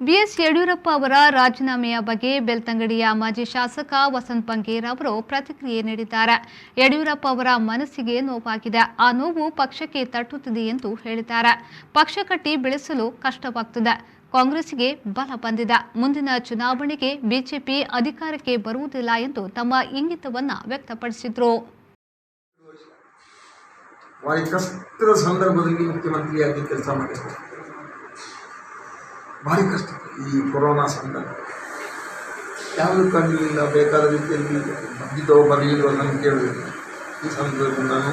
BS Yediyurappa ಅವರ ರಾಜೀನಾಮೆಯ ಬಗ್ಗೆ ಬೆಳ್ತಂಗಡಿಯ ಮಾಜಿ ಶಾಸಕ ವಸಂತ್ ಬಂಗೇರ್ ಅವರು ಪ್ರತಿಕ್ರಿಯೆ ನೀಡಿದ್ದಾರೆ. ಯಡಿಯೂರಪ್ಪ ಅವರ ಮನಸ್ಸಿಗೆ ನೋವಾಗಿದೆ. ಆ ನೋವು ಪಕ್ಷಕ್ಕೆ ತಟ್ಟುತ್ತಿದೆ ಎಂದು ಹೇಳಿದ್ದಾರೆ. ಪಕ್ಷ ಕಟ್ಟಿ ಬೆಳೆಸಲು ಕಷ್ಟವಾಗುತ್ತದೆ. ಕಾಂಗ್ರೆಸ್ಗೆ ಬಲ ಬಂದಿದೆ. ಮುಂದಿನ ಚುನಾವಣೆಗೆ ಬಿಜೆಪಿ ಅಧಿಕಾರಕ್ಕೆ ಬರುವುದಿಲ್ಲ ಎಂದು ತಮ್ಮ ಇಂಗಿತವನ್ನ ವ್ಯಕ್ತಪಡಿಸಿದರು. ಕಷ್ಟದ ಸಂದರ್ಭದಲ್ಲಿ ಮುಖ್ಯಮಂತ್ರಿಯಾಗಿ ಕೆಲಸ ಮಾಡಿದ್ದಾರೆ. ಭಾರಿ ಕಷ್ಟ ಈ ಕೊರೋನಾ ಸಂದರ್ಭ. ಯಾವುದು ಕಣ್ಣಲಿಲ್ಲ, ಬೇಕಾದ ರೀತಿಯಲ್ಲಿ ಬಂದಿದ್ದೋ ಬರಲಿಲ್ಲೋ ನನಗೆ ಕೇಳಬೇಕು. ಈ ಸಂದರ್ಭದಲ್ಲಿ ನಾನು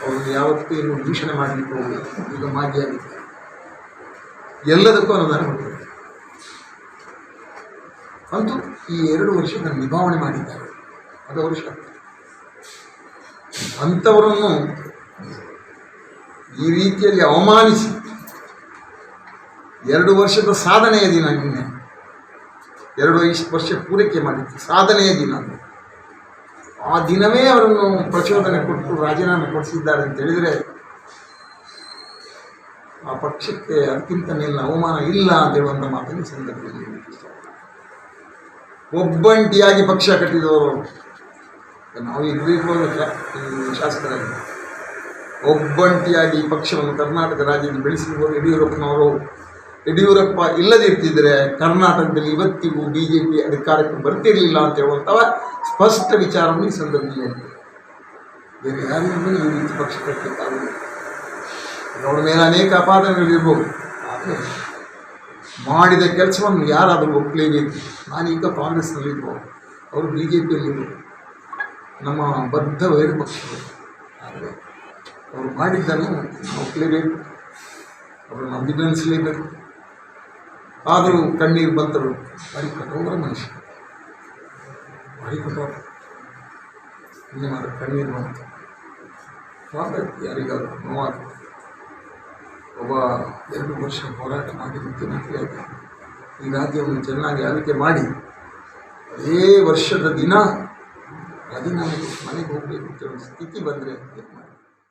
ಅವ್ರಿಗೆ ಯಾವತ್ತೂ ಏನು ದೂಷಣೆ ಮಾಡಲಿಕ್ಕೆ ಹೋಗಲಿಲ್ಲ. ಈಗ ಮಾಜಿಯಾಗಿದ್ದಾರೆ, ಎಲ್ಲದಕ್ಕೂ ಅನುದಾನ ಕೊಡ್ತಾರೆ. ಅಂತೂ ಈ 2 ವರ್ಷದ ನಿಭಾವಣೆ ಮಾಡಿದ್ದಾರೆ, ಅದು ಅವರು ಶಕ್ತಿ. ಅಂಥವರನ್ನು ಈ ರೀತಿಯಲ್ಲಿ ಅವಮಾನಿಸಿ 2 ವರ್ಷದ ಸಾಧನೆಯ ದಿನ, ನಿನ್ನೆ 2 ವರ್ಷ ಪೂರೈಕೆ ಮಾಡಿದ್ದು ಸಾಧನೆಯ ದಿನ. ಆ ದಿನವೇ ಅವರನ್ನು ಪ್ರಚೋದನೆ ಕೊಟ್ಟು ರಾಜೀನಾಮೆ ಕೊಡಿಸಿದ್ದಾರೆ ಅಂತ ಹೇಳಿದರೆ ಆ ಪಕ್ಷಕ್ಕೆ ಅದಕ್ಕಿಂತ ಮೇಲಿನ ಅವಮಾನ ಇಲ್ಲ ಅಂತ ಹೇಳುವಂಥ ಮಾತನ್ನು ಸಂದರ್ಭದಲ್ಲಿ ಒಬ್ಬಂಟಿಯಾಗಿ ಪಕ್ಷ ಕಟ್ಟಿದವರು ನಾವು ಇಲ್ಲಿರ್ಬೋದು ಶಾಸಕರಾಗಿ. ಒಬ್ಬಂಟಿಯಾಗಿ ಪಕ್ಷವನ್ನು ಕರ್ನಾಟಕ ರಾಜ್ಯದಲ್ಲಿ ಬೆಳೆಸಿರುವ ಯಡಿಯೂರಪ್ಪ ಇಲ್ಲದಿರ್ತಿದ್ರೆ ಕರ್ನಾಟಕದಲ್ಲಿ ಇವತ್ತಿಗೂ ಬಿಜೆಪಿ ಅಧಿಕಾರಕ್ಕೆ ಬರ್ತಿರಲಿಲ್ಲ ಅಂತ ಹೇಳುವಂತಹ ಸ್ಪಷ್ಟ ವಿಚಾರವನ್ನು ಈ ಸಂದರ್ಭದಲ್ಲಿ ಹೇಳ್ತಾರೆ. ಬೇರೆ ಯಾರಿಗೂ ಈ ರೀತಿ ಪಕ್ಷ ಕಟ್ಟಲಿಕ್ಕಾಗುವುದು. ಅವರ ಮೇಲೆ ಅನೇಕ ಅಪಾದನೆಗಳಿರ್ಬೋದು, ಆದರೆ ಮಾಡಿದ ಕೆಲಸವನ್ನು ಯಾರಾದರೂ ಒಪ್ಪಲೇಬೇಕು. ನಾನೀಗ ಕಾಂಗ್ರೆಸ್ನಲ್ಲಿರ್ಬೋದು, ಅವರು ಬಿ ಜೆ ಪಿಯಲ್ಲಿರ್ಬೋದು, ನಮ್ಮ ಬದ್ಧ ವೈರ ಪಕ್ಷಗಳು. ಆದರೆ ಅವರು ಮಾಡಿದ್ದನ್ನು ಒಪ್ಪಲೇಬೇಕು, ಅವರನ್ನು ಅಭಿನಂದಿಸಲೇಬೇಕು. ಆದರೂ ಕಣ್ಣೀರು ಬಂದರು. ಭಾರಿ ಕಠೋರ ಮನುಷ್ಯ, ಭಾರಿ ಕಠೋರ. ಇನ್ನೇ ಮಾತ್ರ ಕಣ್ಣೀರು ಬಂತು. ಸ್ವಾಗತ ಯಾರಿಗಾದರೂ ನೋವಾಗುತ್ತೆ. ಒಬ್ಬ 2 ವರ್ಷ ಹೋರಾಟ ಮಾಡಿ ಮುಖ್ಯಮಂತ್ರಿಯಾಗಿ ಈ ರಾಜ್ಯವನ್ನು ಚೆನ್ನಾಗಿ ಆಳ್ವಿಕೆ ಮಾಡಿ ಅದೇ ವರ್ಷದ ದಿನ ರಾಜೀನಾಮೆ ಮನೆಗೆ ಹೋಗಬೇಕು ಅಂತ ಸ್ಥಿತಿ ಬಂದರೆ